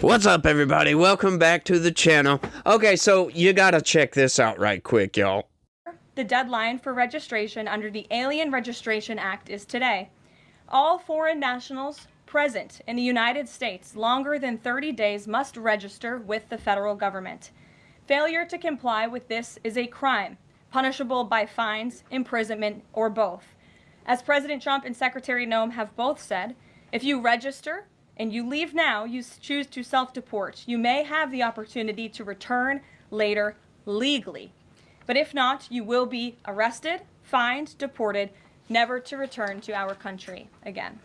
What's up, everybody? Welcome back to the channel. Okay, so you gotta check this out right quick, y'all. The deadline for registration under the Alien Registration Act is today. All foreign nationals present in the United States longer than 30 days must register with the federal government. Failure to comply with this is a crime, punishable by fines, imprisonment, or both. As President Trump and Secretary Noem have both said, if you register and you leave now, you choose to self-deport, you may have the opportunity to return later legally. But if not, you will be arrested, fined, deported, never to return to our country again.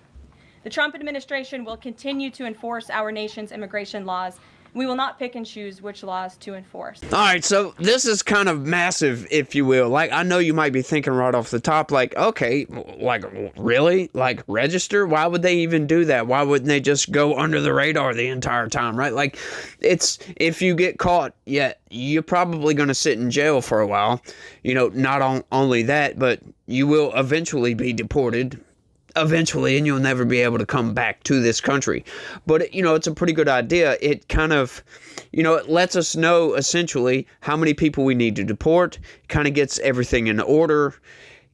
The Trump administration will continue to enforce our nation's immigration laws. We will not pick and choose which laws to enforce. All right, so this is kind of massive, if you will. Like, I know you might be thinking right off the top, like, okay, like, really? Like, register? Why would they even do that? Why wouldn't they just go under the radar the entire time, right? Like, it's, if you get caught, yeah, you're probably going to sit in jail for a while. You know, not only that, but you will eventually be deported. Eventually, and you'll never be able to come back to this country. But, you know, it's a pretty good idea. It kind of, you know, it lets us know essentially how many people we need to deport, kind of gets everything in order,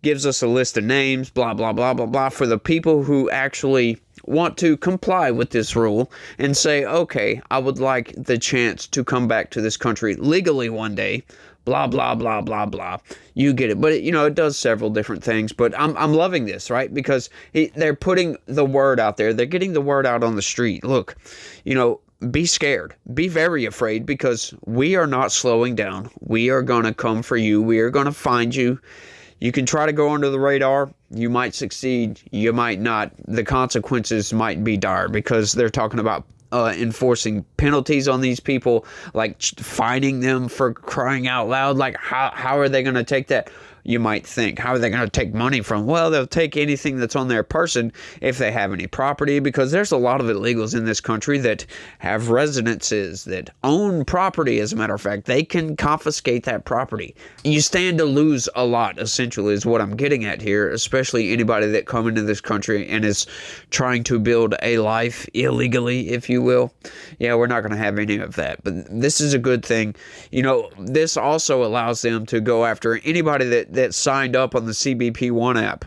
gives us a list of names, blah, blah, blah, blah, blah, for the people who actually want to comply with this rule and say, okay, I would like the chance to come back to this country legally one day, blah, blah, blah, blah, blah. You get it. But, you know, it does several different things. But I'm loving this, right? Because they're putting the word out there. They're getting the word out on the street. Look, you know, be scared. Be very afraid, because we are not slowing down. We are going to come for you. We are going to find you. You can try to go under the radar. You might succeed. You might not. The consequences might be dire, because they're talking about enforcing penalties on these people, like fining them for crying out loud. Like, how are they going to take that? You might think, how are they going to take money from? Well, they'll take anything that's on their person if they have any property, because there's a lot of illegals in this country that have residences, that own property. As a matter of fact, they can confiscate that property. You stand to lose a lot, essentially, is what I'm getting at here, especially anybody that come into this country and is trying to build a life illegally, if you will. Yeah, we're not going to have any of that. But this is a good thing. You know, this also allows them to go after anybody that signed up on the CBP One app,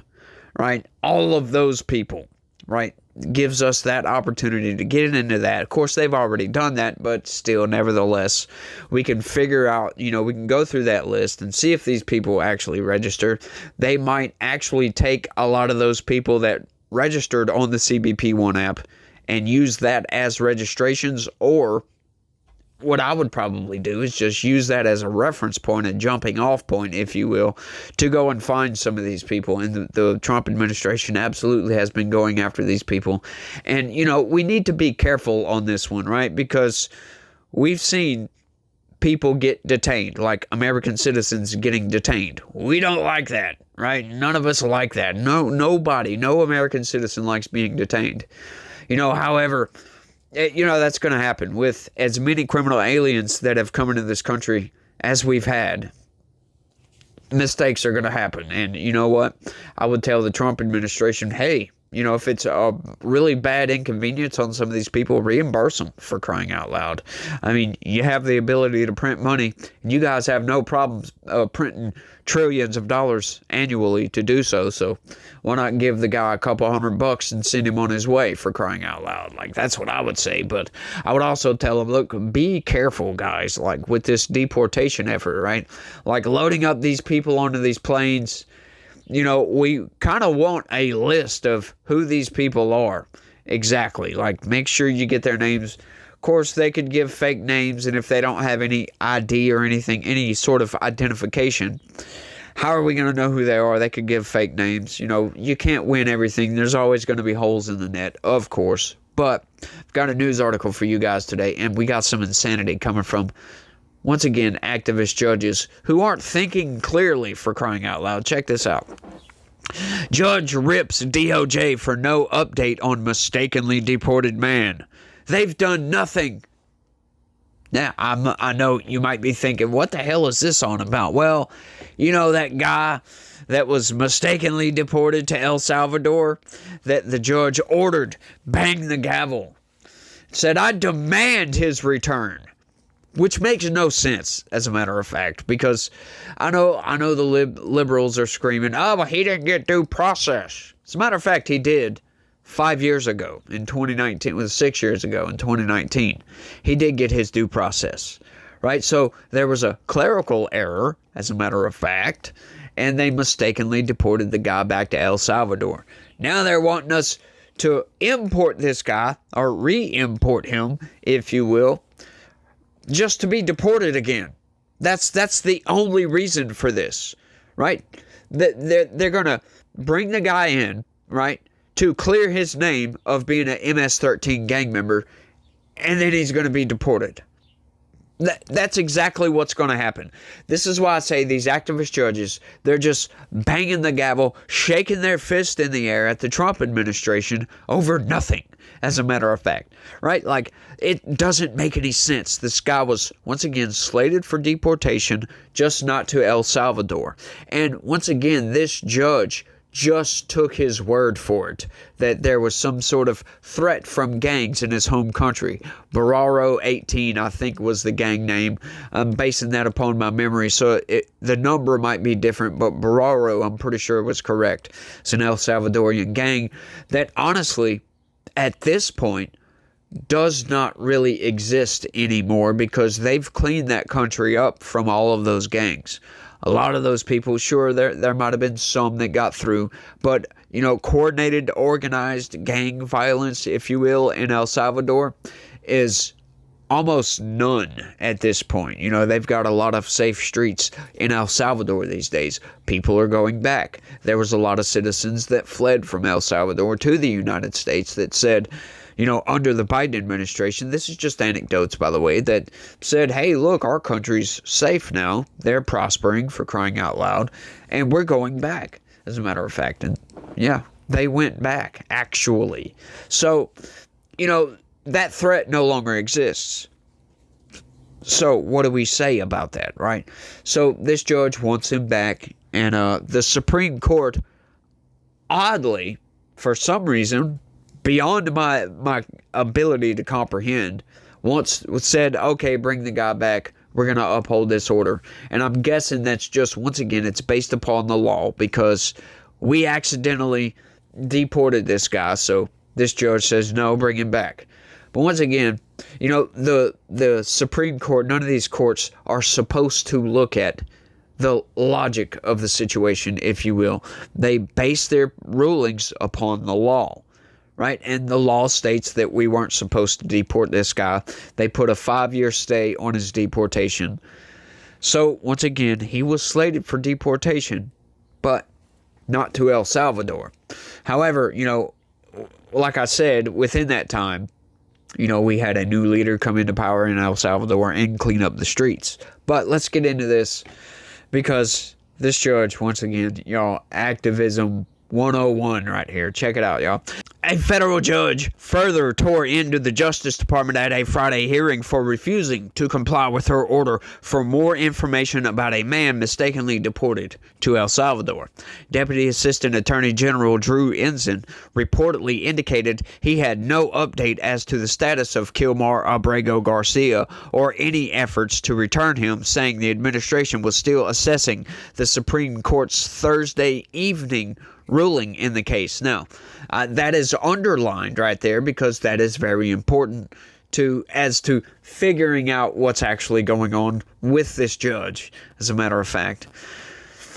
right? All of those people, right? Gives us that opportunity to get into that. Of course, they've already done that, but still, nevertheless, we can figure out, you know, we can go through that list and see if these people actually register. They might actually take a lot of those people that registered on the CBP One app and use that as registrations, or what I would probably do is just use that as a reference point, a jumping off point, if you will, to go and find some of these people. And the Trump administration absolutely has been going after these people. And, you know, we need to be careful on this one, right? Because we've seen people get detained, like American citizens getting detained. We don't like that, right? None of us like that. Nobody, no American citizen likes being detained. You know, however, you know, that's going to happen with as many criminal aliens that have come into this country as we've had. Mistakes are going to happen. And you know what? I would tell the Trump administration, hey, you know, if it's a really bad inconvenience on some of these people, reimburse them, for crying out loud. I mean, you have the ability to print money, and you guys have no problems printing trillions of dollars annually to do so. So why not give the guy a couple $100 and send him on his way, for crying out loud? Like, that's what I would say. But I would also tell him, look, be careful, guys, like with this deportation effort, right? Like loading up these people onto these planes. You know, we kind of want a list of who these people are exactly. Like, make sure you get their names. Of course, they could give fake names, and if they don't have any ID or anything, any sort of identification, how are we going to know who they are? They could give fake names. You know, you can't win everything. There's always going to be holes in the net, of course. But I've got a news article for you guys today, and we got some insanity coming from, once again, activist judges who aren't thinking clearly, for crying out loud. Check this out. Judge rips DOJ for no update on mistakenly deported man. They've done nothing. Now, I know you might be thinking, what the hell is this on about? Well, you know that guy that was mistakenly deported to El Salvador that the judge ordered, bang the gavel, said, "I demand his return." Which makes no sense, as a matter of fact, because I know the liberals are screaming, "Oh, well, he didn't get due process." As a matter of fact, he did 5 years ago in 2019. It was 6 years ago in 2019. He did get his due process, right? So there was a clerical error, as a matter of fact, and they mistakenly deported the guy back to El Salvador. Now they're wanting us to import this guy, or re-import him, if you will, just to be deported again. That's the only reason for this, right? They're going to bring the guy in, right, to clear his name of being an MS-13 gang member, and then he's going to be deported. That's exactly what's going to happen. This is why I say these activist judges, they're just banging the gavel, shaking their fist in the air at the Trump administration over nothing, as a matter of fact. Right? Like, it doesn't make any sense. This guy was, once again, slated for deportation, just not to El Salvador. And once again, this judge just took his word for it, that there was some sort of threat from gangs in his home country. Bararo 18, I think, was the gang name. I'm basing that upon my memory, so the number might be different, but Bararo, I'm pretty sure, was correct. It's an El Salvadorian gang that, honestly, at this point, does not really exist anymore, because they've cleaned that country up from all of those gangs. A lot of those people, sure, there might have been some that got through, but, coordinated, organized gang violence, if you will, in El Salvador is almost none at this point. They've got a lot of safe streets in El Salvador these days. People are going back. There was a lot of citizens that fled from El Salvador to the United States that said, under the Biden administration, this is just anecdotes, by the way, that said, hey, look, our country's safe now. They're prospering, for crying out loud, and we're going back, as a matter of fact. And yeah, they went back, actually. So, that threat no longer exists. So what do we say about that, right? So this judge wants him back, and the Supreme Court, oddly, for some reason, beyond my ability to comprehend, once said, okay, bring the guy back. We're going to uphold this order. And I'm guessing that's just, once again, it's based upon the law, because we accidentally deported this guy. So this judge says, no, bring him back. But once again, the Supreme Court, none of these courts are supposed to look at the logic of the situation, if you will. They base their rulings upon the law. Right? And the law states that we weren't supposed to deport this guy. They put a 5-year stay on his deportation. So, once again, he was slated for deportation, but not to El Salvador. However, like I said, within that time, we had a new leader come into power in El Salvador and clean up the streets. But let's get into this, because this judge, once again, activism 101 right here. Check it out, y'all. A federal judge further tore into the Justice Department at a Friday hearing for refusing to comply with her order for more information about a man mistakenly deported to El Salvador. Deputy Assistant Attorney General Drew Ensign reportedly indicated he had no update as to the status of Kilmar Abrego Garcia or any efforts to return him, saying the administration was still assessing the Supreme Court's Thursday evening ruling in the case. Now, that is underlined right there, because that is very important as to figuring out what's actually going on with this judge, as a matter of fact.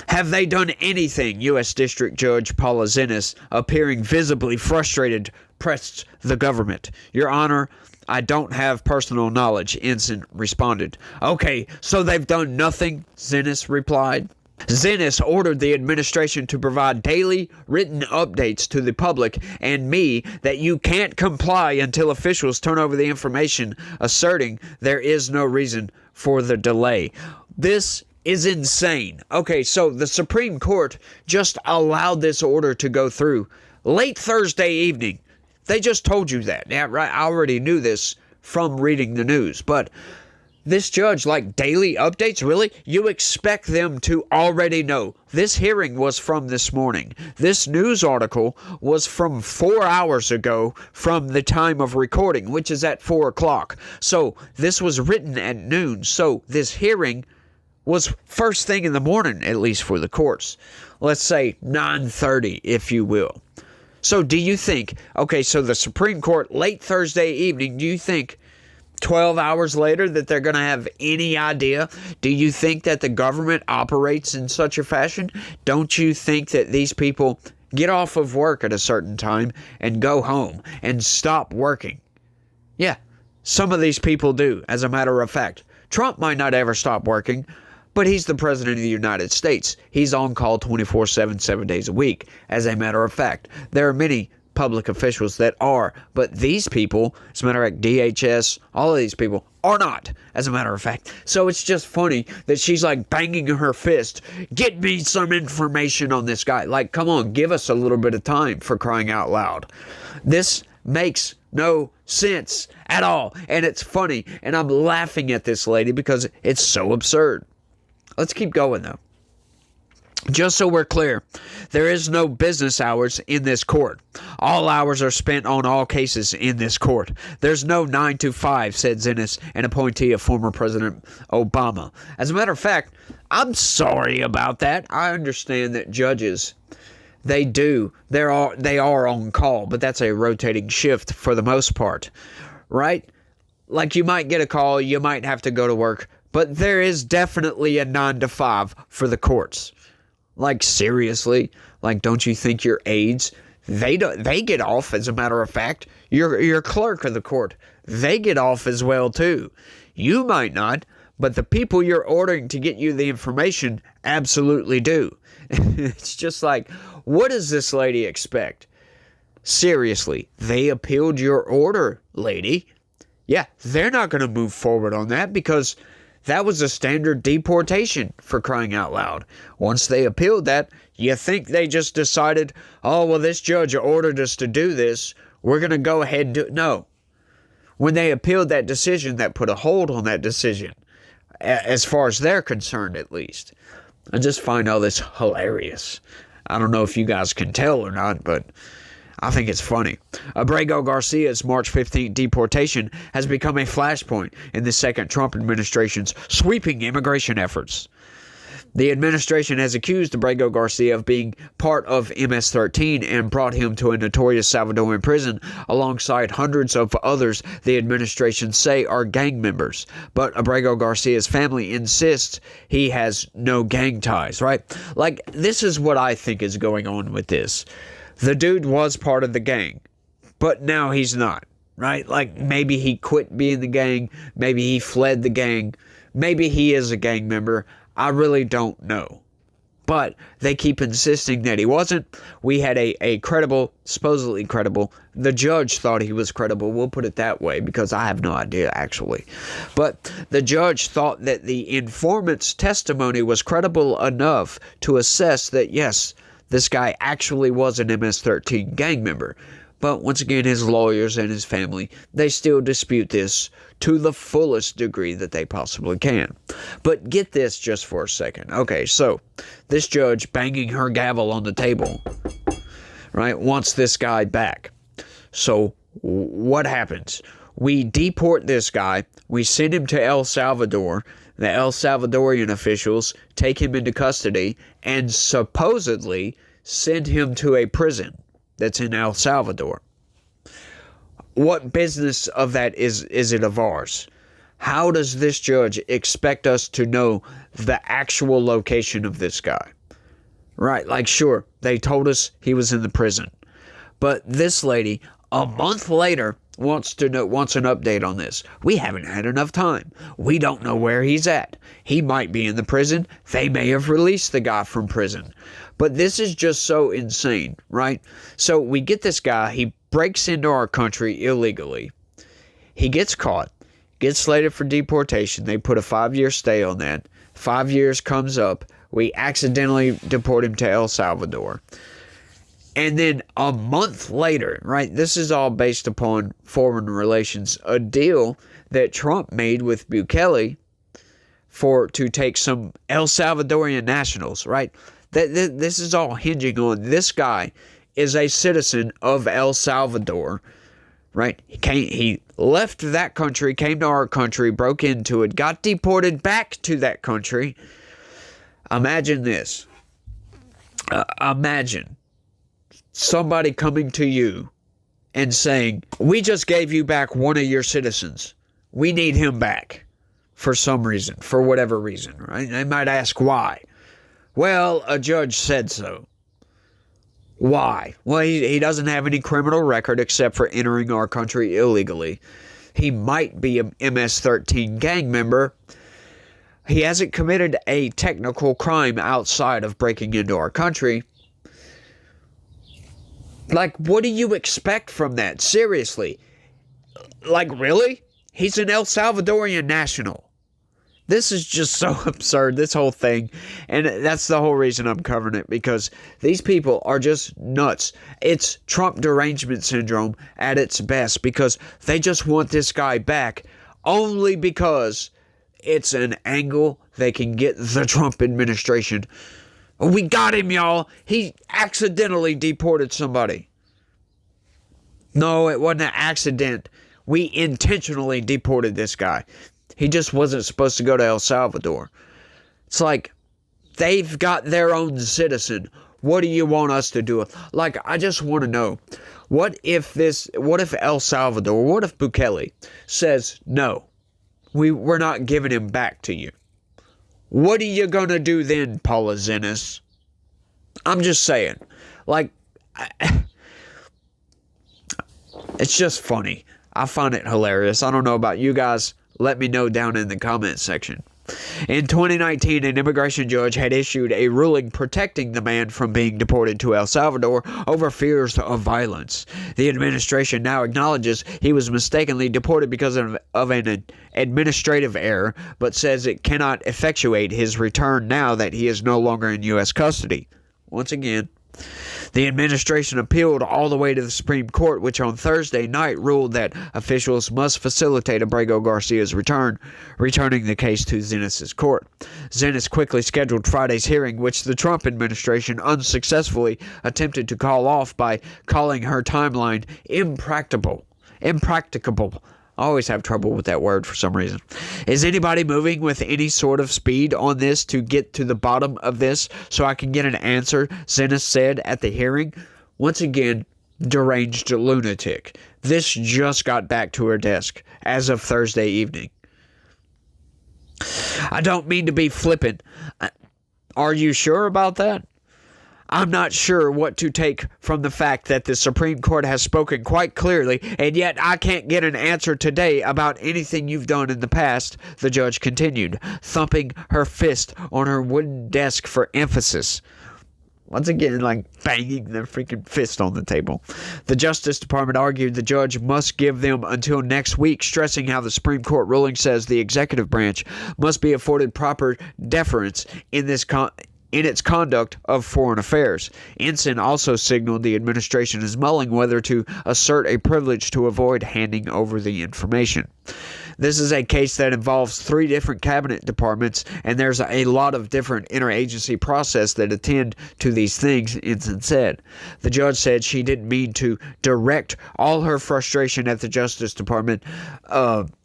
Have they done anything? U.S. District Judge Paula Zinnes, appearing visibly frustrated, pressed the government. Your Honor, I don't have personal knowledge, Ensign responded. Okay, so they've done nothing, Zinnes replied. Zinnes ordered the administration to provide daily written updates to the public and me that you can't comply until officials turn over the information, asserting there is no reason for the delay. This is insane. Okay, so the Supreme Court just allowed this order to go through late Thursday evening. They just told you that. Yeah, right. I already knew this from reading the news, but this judge, like daily updates, really? You expect them to already know. This hearing was from this morning. This news article was from 4 hours ago from the time of recording, which is at 4 o'clock. So this was written at noon. So this hearing was first thing in the morning, at least for the courts. Let's say 9:30, if you will. So do you think, okay, so the Supreme Court late Thursday evening, do you think 12 hours later that they're going to have any idea? Do you think that the government operates in such a fashion? Don't you think that these people get off of work at a certain time and go home and stop working? Yeah, some of these people do, as a matter of fact. Trump might not ever stop working, but he's the president of the United States. He's on call 24/7, 7 days a week, as a matter of fact. There are many public officials that are, but these people, as a matter of fact, DHS, all of these people are not, as a matter of fact. So it's just funny that she's like banging her fist, get me some information on this guy. Like, come on, give us a little bit of time, for crying out loud. This makes no sense at all. And it's funny, and I'm laughing at this lady because it's so absurd. Let's keep going though. Just so we're clear, there is no business hours in this court. All hours are spent on all cases in this court. There's no 9 to 5, said Zinnes, an appointee of former President Obama. As a matter of fact, I'm sorry about that. I understand that judges, they are on call, but that's a rotating shift for the most part, right? Like, you might get a call, you might have to go to work, but there is definitely a 9 to 5 for the courts. Like, seriously? Like, don't you think your aides, they get off, as a matter of fact? Your clerk of the court, they get off as well too. You might not, but the people you're ordering to get you the information absolutely do. It's just like, what does this lady expect? Seriously, they appealed your order, lady. Yeah, they're not going to move forward on that because that was a standard deportation, for crying out loud. Once they appealed that, you think they just decided, oh, well, this judge ordered us to do this, we're going to go ahead and do it. No. When they appealed that decision, that put a hold on that decision, as far as they're concerned, at least. I just find all this hilarious. I don't know if you guys can tell or not, but I think it's funny. Abrego Garcia's March 15th deportation has become a flashpoint in the second Trump administration's sweeping immigration efforts. The administration has accused Abrego Garcia of being part of MS-13 and brought him to a notorious Salvadoran prison alongside hundreds of others the administration say are gang members. But Abrego Garcia's family insists he has no gang ties, right? Like, this is what I think is going on with this. The dude was part of the gang, but now he's not, right? Like, maybe he quit being the gang, maybe he fled the gang, maybe he is a gang member. I really don't know. But they keep insisting that he wasn't. We had a credible, supposedly credible, the judge thought he was credible, we'll put it that way, because I have no idea, actually. But the judge thought that the informant's testimony was credible enough to assess that, yes, this guy actually was an MS-13 gang member. But once again, his lawyers and his family, they still dispute this to the fullest degree that they possibly can. But get this just for a second. Okay, so this judge banging her gavel on the table, right, wants this guy back. So what happens? We deport this guy. We send him to El Salvador. The El Salvadorian officials take him into custody and supposedly send him to a prison that's in El Salvador. What business of that is it of ours? How does this judge expect us to know the actual location of this guy? Right, like, sure, they told us he was in the prison. But this lady, a month later, wants an update on this. We haven't had enough time. We don't know where he's at. He might be in the prison. They may have released the guy from prison. But this is just so insane, right? So we get this guy. He breaks into our country illegally. He gets caught, gets slated for deportation. They put a 5-year stay on that. 5 years comes up. We accidentally deport him to El Salvador. And then a month later, right, this is all based upon foreign relations, a deal that Trump made with Bukele to take some El Salvadorian nationals, right? This is all hinging on this guy is a citizen of El Salvador, right? He left that country, came to our country, broke into it, got deported back to that country. Imagine this. Imagine somebody coming to you and saying, we just gave you back one of your citizens. We need him back for some reason, for whatever reason, right? They might ask why. Well, a judge said so. Why? Well, he doesn't have any criminal record except for entering our country illegally. He might be a MS-13 gang member. He hasn't committed a technical crime outside of breaking into our country. Like, what do you expect from that? Seriously. Like, really? He's an El Salvadorian national. This is just so absurd, this whole thing. And that's the whole reason I'm covering it, because these people are just nuts. It's Trump derangement syndrome at its best, because they just want this guy back only because it's an angle they can get the Trump administration. We got him, y'all. He accidentally deported somebody. No, it wasn't an accident. We intentionally deported this guy. He just wasn't supposed to go to El Salvador. It's like, they've got their own citizen. What do you want us to do? Like, I just want to know, what if El Salvador, what if Bukele says, no, we're not giving him back to you? What are you going to do then, Paula Zenas? I'm just saying. Like, it's just funny. I find it hilarious. I don't know about you guys. Let me know down in the comment section. In 2019, an immigration judge had issued a ruling protecting the man from being deported to El Salvador over fears of violence. The administration now acknowledges he was mistakenly deported because of an administrative error, but says it cannot effectuate his return now that he is no longer in U.S. custody. Once again, the administration appealed all the way to the Supreme Court, which on Thursday night ruled that officials must facilitate Abrego Garcia's returning the case to Zenas' court. Zenas quickly scheduled Friday's hearing, which the Trump administration unsuccessfully attempted to call off by calling her timeline impracticable. I always have trouble with that word for some reason. Is anybody moving with any sort of speed on this to get to the bottom of this so I can get an answer? Zenas said at the hearing. Once again, deranged lunatic. This just got back to her desk as of Thursday evening. I don't mean to be flippant. Are you sure about that? I'm not sure what to take from the fact that the Supreme Court has spoken quite clearly, and yet I can't get an answer today about anything you've done in the past, the judge continued, thumping her fist on her wooden desk for emphasis. Once again, like banging their freaking fist on the table. The Justice Department argued the judge must give them until next week, stressing how the Supreme Court ruling says the executive branch must be afforded proper deference in its conduct of foreign affairs. Ensign also signaled the administration is mulling whether to assert a privilege to avoid handing over the information. This is a case that involves 3 different cabinet departments, and there's a lot of different interagency process that attend to these things, Ensign said. The judge said she didn't mean to direct all her frustration at the Justice Department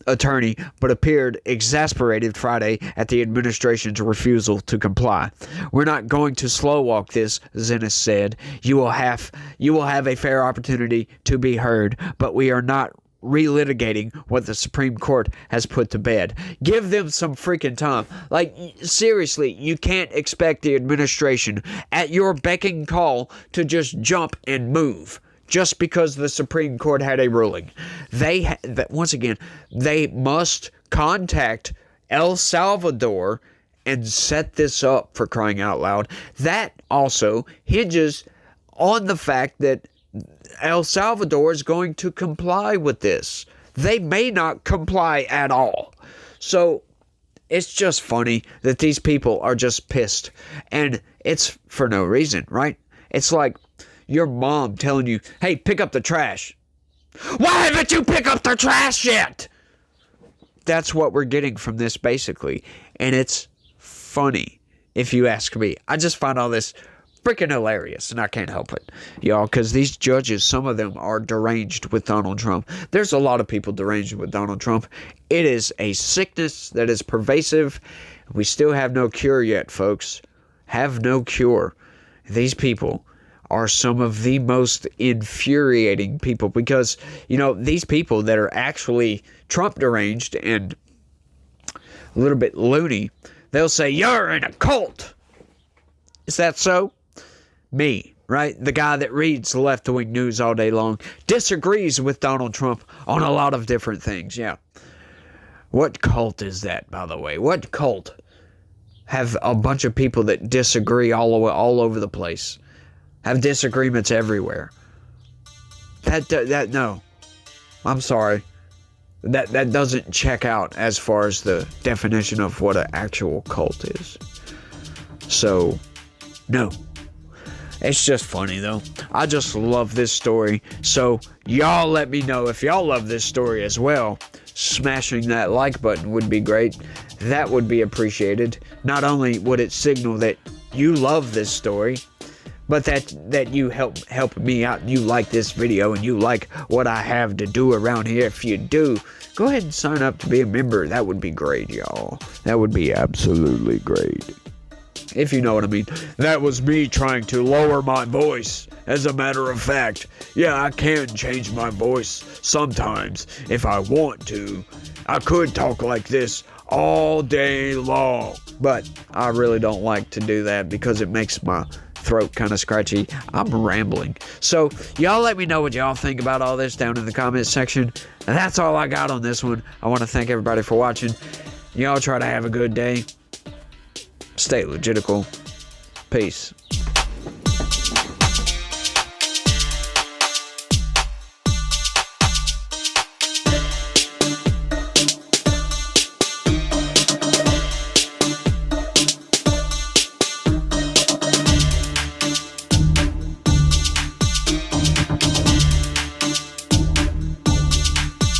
attorney, but appeared exasperated Friday at the administration's refusal to comply. We're not going to slow walk this, Zenas said. You will have a fair opportunity to be heard, but we are not relitigating what the Supreme Court has put to bed. Give them some freaking time. Like, seriously, you can't expect the administration at your beck and call to just jump and move just because the Supreme Court had a ruling. Once again, they must contact El Salvador and set this up, for crying out loud. That also hinges on the fact that El Salvador is going to comply with this. They may not comply at all. So it's just funny that these people are just pissed. And it's for no reason, right? It's like, your mom telling you, hey, pick up the trash. Why haven't you picked up the trash yet? That's what we're getting from this, basically. And it's funny, if you ask me. I just find all this freaking hilarious, and I can't help it, y'all, because these judges, some of them are deranged with Donald Trump. There's a lot of people deranged with Donald Trump. It is a sickness that is pervasive. We still have no cure yet, folks. Have no cure. These people are some of the most infuriating people because, you know, these people that are actually Trump deranged and a little bit loony, they'll say, you're in a cult. Is that so? Me, right? The guy that reads left-wing news all day long, disagrees with Donald Trump on a lot of different things, yeah. What cult is that, by the way? What cult have a bunch of people that disagree all over the place? Have disagreements everywhere? That no. I'm sorry. That doesn't check out as far as the definition of what an actual cult is. So, no. It's just funny, though. I just love this story. So, y'all let me know if y'all love this story as well. Smashing that like button would be great. That would be appreciated. Not only would it signal that you love this story, but that you help me out, you like this video, and you like what I have to do around here. If you do, go ahead and sign up to be a member. That would be great, y'all. That would be absolutely great. If you know what I mean. That was me trying to lower my voice. As a matter of fact, yeah, I can change my voice sometimes if I want to. I could talk like this all day long, but I really don't like to do that because it makes my throat kind of scratchy. I'm rambling. So y'all let me know what y'all think about all this down in the comments section. And that's all I got on this one. I want to thank everybody for watching. Y'all try to have a good day. Stay legitical. Peace.